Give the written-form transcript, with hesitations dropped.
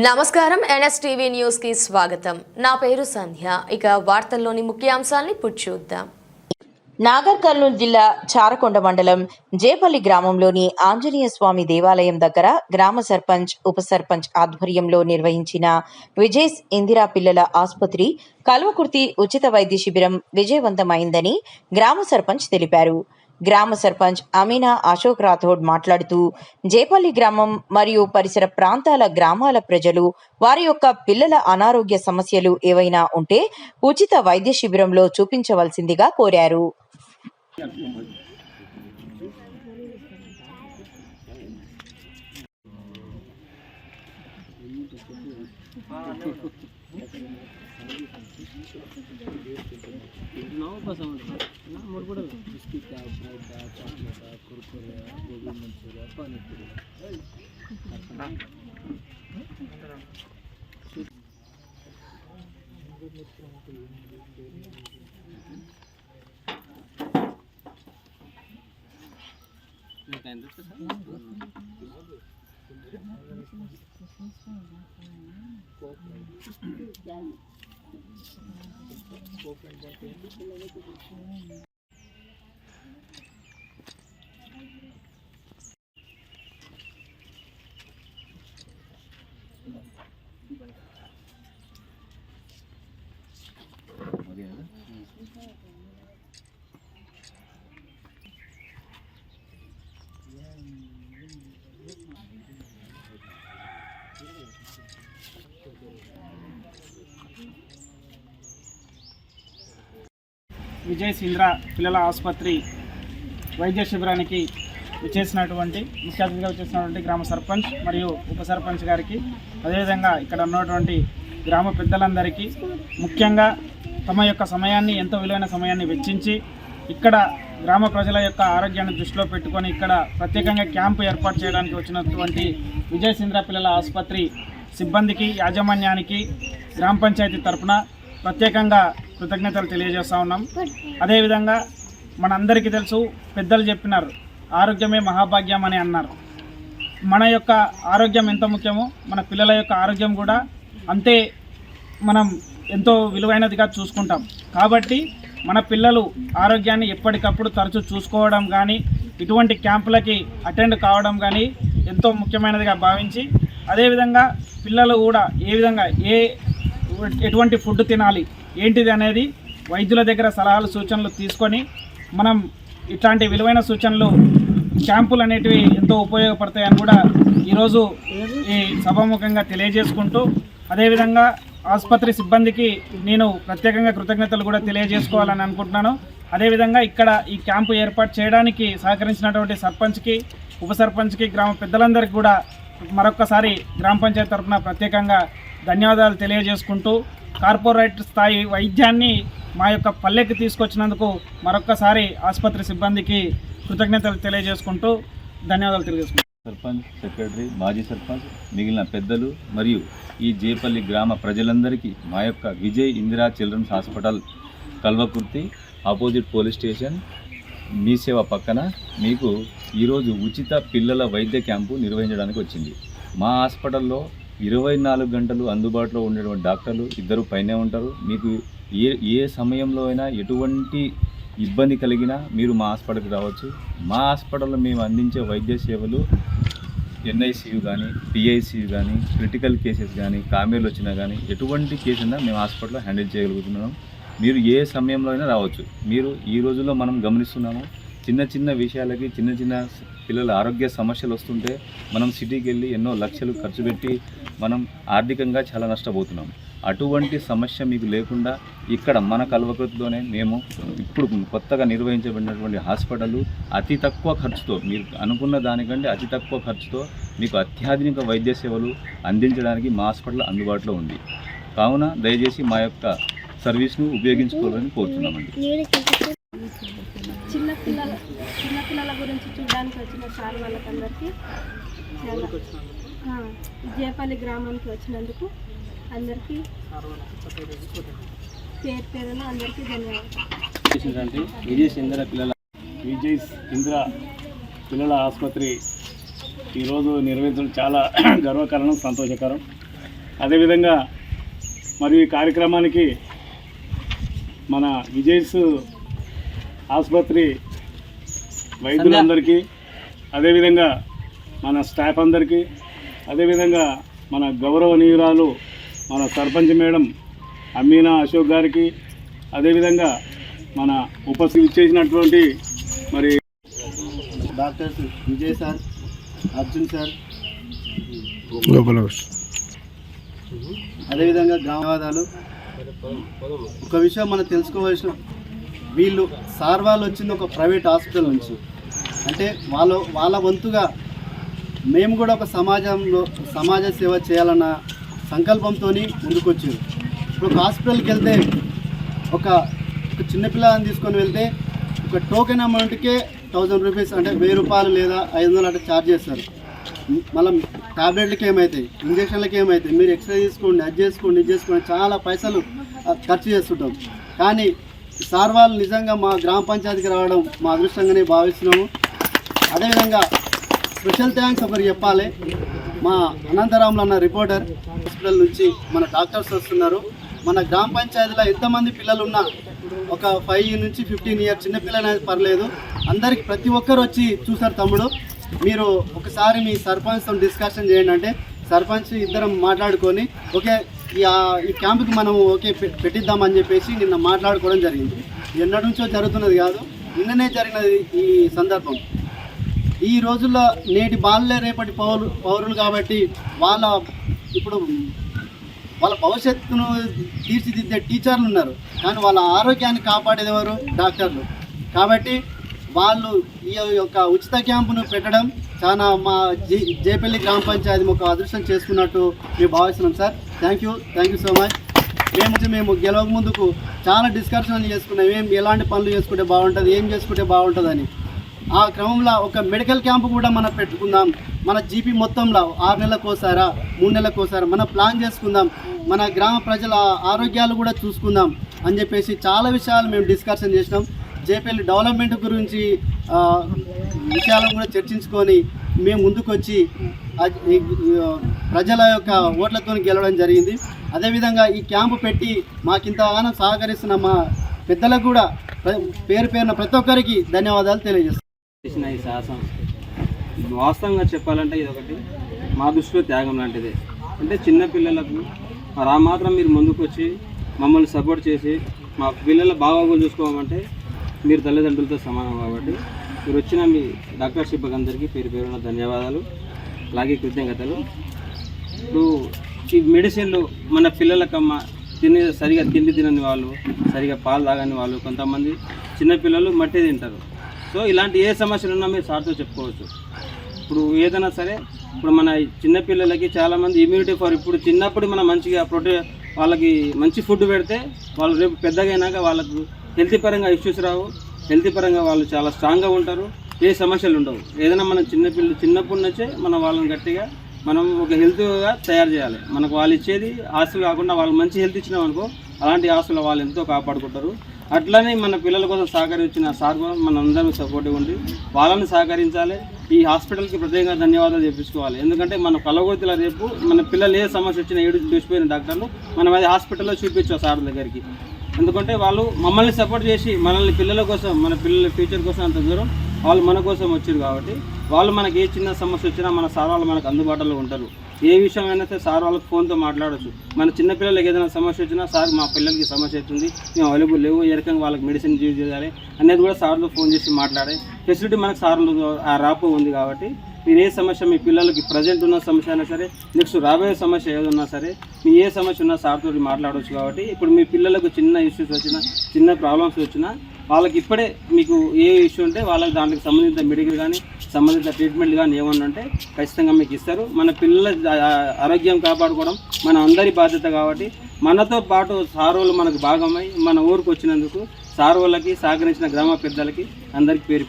నమస్కారం NSTV news కి స్వాగతం. నా పేరు సంధ్య. ఇక వార్తల్లోని ముఖ్యాంశాలను ఇప్పుడు చూద్దాం. నాగర్ కర్నూలు జిల్లా చారకొండ మండలం జేపల్లి గ్రామంలోని ఆంజనేయ స్వామి దేవాలయం దగ్గర గ్రామ సర్పంచ్, ఉప సర్పంచ్ ఆధ్వర్యంలో నిర్వహించిన విజయ్స్ ఇందిరా పిల్లల ఆసుపత్రి కల్వకుర్తి ఉచిత వైద్య శిబిరం విజయవంతమైందని గ్రామ సర్పంచ్ తెలిపారు. గ్రామ సర్పంచ్ అమీనా అశోక్ రాథోడ్ మాట్లాడుతూ జేపల్లి గ్రామం మరియు పరిసర ప్రాంతాల గ్రామాల ప్రజలు వారి యొక్క పిల్లల అనారోగ్య సమస్యలు ఏవైనా ఉంటే ఉచిత వైద్య శిబిరంలో చూపించవలసిందిగా కోరారు. విజయ్స్ ఇందిరా పిల్లల ఆసుపత్రి వైద్య శిబిరానికి ముఖ్య అతిథిగా వచ్చేసినటువంటి గ్రామ సర్పంచ్ మరియు ఉప సర్పంచ్ గారికి, అదేవిధంగా ఇక్కడ ఉన్నటువంటి గ్రామ పెద్దలందరికీ, ముఖ్యంగా తమ యొక్క సమయాన్ని, ఎంతో విలువైన సమయాన్ని వెచ్చించి ఇక్కడ గ్రామ ప్రజల యొక్క ఆరోగ్యాన్ని దృష్టిలో పెట్టుకొని ఇక్కడ ప్రత్యేకంగా క్యాంపు ఏర్పాటు చేయడానికి వచ్చినటువంటి విజయ్స్ ఇందిరా పిల్లల ఆసుపత్రి సిబ్బందికి, యాజమాన్యానికి గ్రామ పంచాయతీ తరఫున ప్రత్యేకంగా కృతజ్ఞతలు తెలియజేస్తూ ఉన్నాం. అదేవిధంగా మనందరికీ తెలుసు, పెద్దలు చెప్పినారు, ఆరోగ్యమే మహాభాగ్యం అని అన్నారు. మన యొక్క ఆరోగ్యం ఎంత ముఖ్యమో మన పిల్లల యొక్క ఆరోగ్యం కూడా అంతే మనం ఎంతో విలువైనదిగా చూసుకుంటాం. కాబట్టి మన పిల్లలు ఆరోగ్యాన్ని ఎప్పటికప్పుడు తరచూ చూసుకోవడం కానీ, ఇటువంటి క్యాంపులకి అటెండ్ కావడం కానీ ఎంతో ముఖ్యమైనదిగా భావించి, అదేవిధంగా పిల్లలు కూడా ఏ విధంగా ఎటువంటి ఫుడ్ తినాలి ఏంటిది అనేది వైద్యుల దగ్గర సలహాలు, సూచనలు తీసుకొని మనం ఇట్లాంటి విలువైన సూచనలు, క్యాంపులు అనేటివి ఎంతో ఉపయోగపడతాయని కూడా ఈరోజు ఈ సభాముఖంగా తెలియజేసుకుంటూ, అదేవిధంగా ఆసుపత్రి సిబ్బందికి నేను ప్రత్యేకంగా కృతజ్ఞతలు కూడా తెలియజేసుకోవాలని అనుకుంటున్నాను. అదేవిధంగా ఇక్కడ ఈ క్యాంపు ఏర్పాటు చేయడానికి సహకరించినటువంటి సర్పంచ్కి, ఉప సర్పంచ్కి, గ్రామ పెద్దలందరికీ కూడా మరొక్కసారి గ్రామ పంచాయతీ తరఫున ప్రత్యేకంగా ధన్యవాదాలు తెలియజేసుకుంటూ, కార్పొరేట్ స్థాయి వైద్యాన్ని మా యొక్క పల్లెకి తీసుకొచ్చినందుకు మరొక్కసారి ఆసుపత్రి సిబ్బందికి కృతజ్ఞతలు తెలియజేసుకుంటూ ధన్యవాదాలు తెలియజేసుకుంటాం. సర్పంచ్, సెక్రటరీ, మాజీ సర్పంచ్, మిగిలిన పెద్దలు మరియు ఈ జేపల్లి గ్రామ ప్రజలందరికీ మా యొక్క Vijay Indira children's hospital Kalwakurthy opposite police station మీ సేవ పక్కన మీకు ఈరోజు ఉచిత పిల్లల వైద్య క్యాంపు నిర్వహించడానికి వచ్చింది. మా హాస్పిటల్లో 24 గంటలు అందుబాటులో ఉండేటువంటి డాక్టర్లు 2 పైనే ఉంటారు. మీకు ఏ సమయంలో అయినా ఎటువంటి ఇబ్బంది కలిగినా మీరు మా హాస్పిటల్కి రావచ్చు. మా హాస్పిటల్లో మేము అందించే వైద్య సేవలు NICU కానీ, PICU కానీ, క్రిటికల్ కేసెస్ కానీ, కామెర్లు వచ్చినా కానీ, ఎటువంటి కేసు అయినా మేము హాస్పిటల్లో హ్యాండిల్ చేయగలుగుతున్నాం. మీరు ఏ సమయంలో అయినా రావచ్చు. మీరు ఈ రోజుల్లో మనం గమనిస్తున్నాము, చిన్న విషయాలకి, చిన్న పిల్లల ఆరోగ్య సమస్యలు వస్తుంటే మనం సిటీకి వెళ్ళి ఎన్నో లక్షలు ఖర్చు పెట్టి మనం ఆర్థికంగా చాలా నష్టపోతున్నాం. అటువంటి సమస్య మీకు లేకుండా ఇక్కడ మన కల్వకుర్తిలోనే మేము ఇప్పుడు కొత్తగా నిర్వహించబడినటువంటి హాస్పిటల్ అతి తక్కువ ఖర్చుతో, మీరు అనుకున్న దానికంటే అతి తక్కువ ఖర్చుతో మీకు అత్యాధునిక వైద్య సేవలు అందించడానికి మా హాస్పిటల్ అందుబాటులో ఉంది. కావున దయచేసి మా యొక్క సర్వీస్ను ఉపయోగించుకోవాలని కోరుతున్నామండి. చిన్నపిల్లల గురించి చూడడానికి వచ్చిన సార్ వాళ్ళకందరికీ జేపల్లి గ్రామానికి వచ్చినందుకు అందరికీ పేరు పేరున అందరికీ ధన్యవాదాలు. విజయ్స్ ఇందిరా పిల్లల ఆసుపత్రి ఈరోజు నిర్వహించడం చాలా గర్వకారణం, సంతోషకరం. అదేవిధంగా మరియు ఈ కార్యక్రమానికి మన విజయ్స్ ఆసుపత్రి వైద్యులందరికీ, అదేవిధంగా మన స్టాఫ్ అందరికీ, అదేవిధంగా మన గౌరవనీయురాలు మన సర్పంచ్ మేడం అమీనా అశోక్ గారికి, అదేవిధంగా మన ఇచ్చేసినటువంటి మరి doctors Vijay sir, Arjun sir, అదేవిధంగా ధన్యవాదాలు. ఒక విషయం మనం తెలుసుకోవాల్సిన, వీళ్ళు సార్ వాళ్ళు వచ్చింది ఒక ప్రైవేట్ హాస్పిటల్ నుంచి, అంటే వాళ్ళ వంతుగా మేము కూడా ఒక సమాజ సేవ చేయాలన్న సంకల్పంతో ముందుకొచ్చారు. ఇప్పుడు ఒక హాస్పిటల్కి వెళ్తే ఒక చిన్నపిల్లని తీసుకొని వెళ్తే ఒక టోకెన్ అమౌంట్కే 1000 రూపీస్, అంటే 1000 రూపాయలు లేదా 500 అంటే ఛార్జ్ చేస్తారు. మళ్ళీ టాబ్లెట్లకి ఏమవుతాయి, ఇంజక్షన్లకి ఏమవుతాయి, మీరు ఎక్స్రే తీసుకోండి, అది చేసుకోండి, ఇది చేసుకోండి, చాలా పైసలు ఖర్చు చేస్తుంటాం. కానీ సార్ వాళ్ళు నిజంగా మా గ్రామ పంచాయతీకి రావడం మా అదృష్టంగానే భావిస్తున్నాము. అదేవిధంగా స్పెషల్ థ్యాంక్స్ ఒకరు చెప్పాలి. మా అనంతరాములు అన్న రిపోర్టర్ హాస్పిటల్ నుంచి మన డాక్టర్స్ వస్తున్నారు. మన గ్రామ పంచాయతీలో ఎంతమంది పిల్లలు ఉన్నా ఒక 5 నుంచి 15 ఇయర్ చిన్నపిల్లలు అనేది పర్లేదు, అందరికి ప్రతి ఒక్కరు వచ్చి చూసారు. తమ్ముడు మీరు ఒకసారి మీ సర్పంచ్తో డిస్కషన్ చేయండి అంటే సర్పంచ్ ఇద్దరం మాట్లాడుకొని ఓకే ఈ క్యాంపుకి మనం ఓకే పెట్టిద్దామని చెప్పేసి నిన్న మాట్లాడుకోవడం జరిగింది. ఎన్నటి నుంచో జరుగుతున్నది కాదు, నిన్ననే జరిగినది ఈ సందర్భం. ఈ రోజుల్లో నేటి బాలలే రేపటి పౌరులు కాబట్టి ఇప్పుడు వాళ్ళ భవిష్యత్తును తీర్చిదిద్దే టీచర్లు ఉన్నారు, కానీ వాళ్ళ ఆరోగ్యాన్ని కాపాడేది ఎవరు? డాక్టర్లు. కాబట్టి వాళ్ళు ఈ యొక్క ఉచిత క్యాంపును పెట్టడం చాలా మా జేపల్లి గ్రామ పంచాయతీ ఒక అదృష్టం చేసుకున్నట్టు మేము భావిస్తున్నాం sir. Thank you so much. మేము గెలవక ముందుకు చాలా డిస్కషన్లు చేసుకున్నాం, ఎలాంటి పనులు చేసుకుంటే బాగుంటుంది, ఏం చేసుకుంటే బాగుంటుందని. ఆ క్రమంలో ఒక మెడికల్ క్యాంపు కూడా మనం పెట్టుకుందాం. మన జీపీ మొత్తంలో 6 నెలలకోసారా 3 నెలలకోసారా మనం ప్లాన్ చేసుకుందాం, మన గ్రామ ప్రజల ఆరోగ్యాలు కూడా చూసుకుందాం అని చెప్పేసి చాలా విషయాలు మేము డిస్కషన్ చేసినాం. జేపల్లి డెవలప్మెంట్ గురించి విషయాలను కూడా చర్చించుకొని మేము ముందుకొచ్చి ప్రజల యొక్క ఓట్లతో గెలవడం జరిగింది. అదేవిధంగా ఈ క్యాంపు పెట్టి మాకింతగానో సహకరిస్తున్న మా పెద్దలకు కూడా పేరున ప్రతి ఒక్కరికి ధన్యవాదాలు తెలియజేస్తాం. ఈ శాసనం వాస్తవంగా చెప్పాలంటే ఇది ఒకటి మా దృష్టిలో త్యాగం లాంటిదే. అంటే చిన్నపిల్లలకు ఆ మాత్రం మీరు ముందుకు వచ్చి మమ్మల్ని సపోర్ట్ చేసి మా పిల్లల బాగోగులు చూసుకోమంటే మీరు తల్లిదండ్రులతో సమానం. కాబట్టి మీరు వచ్చిన మీ డాక్టర్ సిబ్బంది అందరికీ పేరున ధన్యవాదాలు, అలాగే కృతజ్ఞతలు. ఇప్పుడు ఈ మెడిసిన్లు మన పిల్లలకమ్మ సరిగా తిండి తినని వాళ్ళు, సరిగా పాలు తాగని వాళ్ళు, కొంతమంది చిన్నపిల్లలు మట్టి తింటారు. సో ఇలాంటి ఏ సమస్యలు ఉన్నా మీరు సార్తో చెప్పుకోవచ్చు. ఇప్పుడు ఏదైనా సరే ఇప్పుడు మన చిన్నపిల్లలకి చాలామంది ఇమ్యూనిటీ ఇప్పుడు చిన్నప్పుడు మనం మంచిగా వాళ్ళకి మంచి ఫుడ్ పెడితే వాళ్ళు రేపు పెద్దగా అయినాక వాళ్ళకు హెల్తీ పరంగా ఇష్యూస్ రావు, హెల్తీ పరంగా వాళ్ళు చాలా స్ట్రాంగ్గా ఉంటారు, ఏ సమస్యలు ఉండవు. ఏదైనా మన చిన్నప్పటి నుంచే మనం వాళ్ళని గట్టిగా మనం ఒక హెల్త్గా తయారు చేయాలి. మనకు వాళ్ళు ఇచ్చేది ఆస్తులు కాకుండా వాళ్ళు మంచి హెల్త్ ఇచ్చినాం అనుకో, అలాంటి ఆస్తులు వాళ్ళు ఎంతో కాపాడుకుంటారు. అట్లనే మన పిల్లల కోసం సహకరించిన సార్ కూడా మన అందరం సపోర్ట్గా ఉండి వాళ్ళని సహకరించాలి. ఈ హాస్పిటల్కి ప్రత్యేకంగా ధన్యవాదాలు చెప్పించుకోవాలి. ఎందుకంటే మన కలగొర్తిలో రేపు మన పిల్లలు ఏ సమస్య వచ్చినా ఏడు చూసిపోయిన డాక్టర్లు మనం అది హాస్పిటల్లో చూపించాం సార్ దగ్గరికి. ఎందుకంటే వాళ్ళు మమ్మల్ని సపోర్ట్ చేసి మనల్ని పిల్లల కోసం, మన పిల్లల ఫ్యూచర్ కోసం అంత దూరం వాళ్ళు మన కోసం వచ్చారు. కాబట్టి వాళ్ళు మనకి ఏ చిన్న సమస్య వచ్చినా మన సార్ వాళ్ళు మనకు అందుబాటులో ఉంటారు. ఏ విషయమైనా సరే సార్ వాళ్ళకి ఫోన్తో మాట్లాడవచ్చు. మన చిన్నపిల్లలకి ఏదైనా సమస్య వచ్చినా సార్ మా పిల్లలకి సమస్య అవుతుంది, మేము అవైలబుల్ లేవు, ఏ రకంగా వాళ్ళకి మెడిసిన్ యూజ్ చేయాలి అనేది కూడా సార్లు ఫోన్ చేసి మాట్లాడే ఫెసిలిటీ మనకు సార్లు ఆ రాపో ఉంది. కాబట్టి మీరు ఏ సమస్య మీ పిల్లలకి ప్రజెంట్ ఉన్న సమస్య అయినా సరే, నెక్స్ట్ రాబోయే సమస్య ఏదన్నా సరే, మీ ఏ సమస్య ఉన్నా సార్తో మాట్లాడవచ్చు. కాబట్టి ఇప్పుడు మీ పిల్లలకు చిన్న ఇష్యూస్ వచ్చినా, చిన్న ప్రాబ్లమ్స్ వచ్చినా వాళ్ళకి ఇప్పుడే మీకు ఏ ఇష్యూ ఉంటే వాళ్ళకి దానికి సంబంధించిన మెడికల్ కానీ సంబంధిత ట్రీట్మెంట్ కానీ ఏమన్నా ఉంటే ఖచ్చితంగా మీకు ఇస్తారు. మన పిల్లల ఆరోగ్యం కాపాడుకోవడం మన అందరి బాధ్యత. కాబట్టి మనతో పాటు సార్ వాళ్ళు మనకు భాగమై మన ఊరికి వచ్చినందుకు సార్ వాళ్ళకి సహకరించిన గ్రామ పెద్దలకి అందరికీ పేరు